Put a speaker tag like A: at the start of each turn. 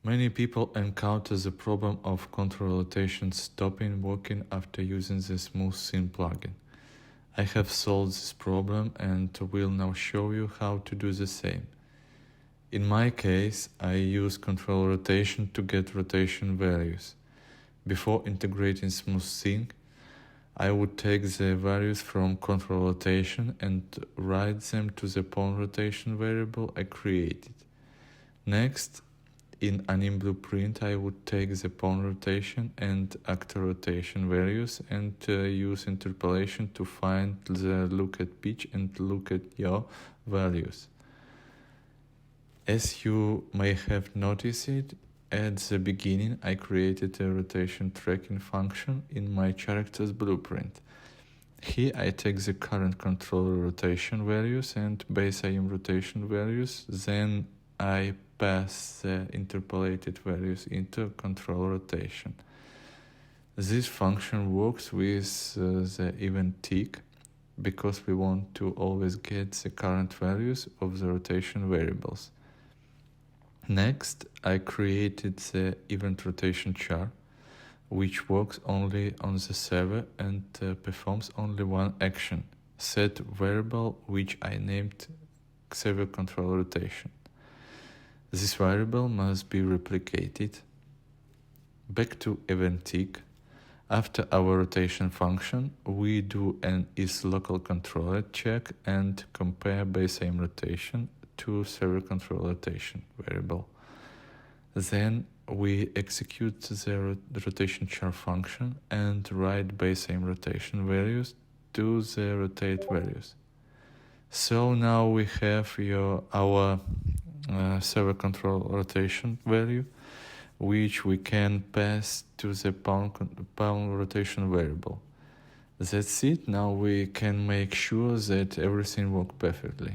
A: Many people encounter the problem of ControlRotation stopping working after using the SmoothSync plugin. I have solved this problem and will now show you how to do the same. In my case, I use ControlRotation to get rotation values. Before integrating SmoothSync, I would take the values from ControlRotation and write them to the pawn rotation variable I created. Next, in an blueprint, I would take the pawn rotation and actor rotation values and use interpolation to find the look at pitch and look at yaw values. As you may have noticed it, at the beginning I created a rotation tracking function in my character's blueprint. Here I take the current controller rotation values and base IM rotation values, then I pass the interpolated values into ControlRotation. This function works with the event tick because we want to always get the current values of the rotation variables. Next, I created the event rotation char, which works only on the server and performs only one action, set variable which I named server control rotation. This variable must be replicated. Back to event tick. After our rotation function, we do an isLocalController check and compare base aim rotation to server control rotation variable. Then we execute the rotation char function and write base aim rotation values to the rotate values. So now we have our server control rotation value, which we can pass to the pawn rotation variable. That's it. Now we can make sure that everything works perfectly.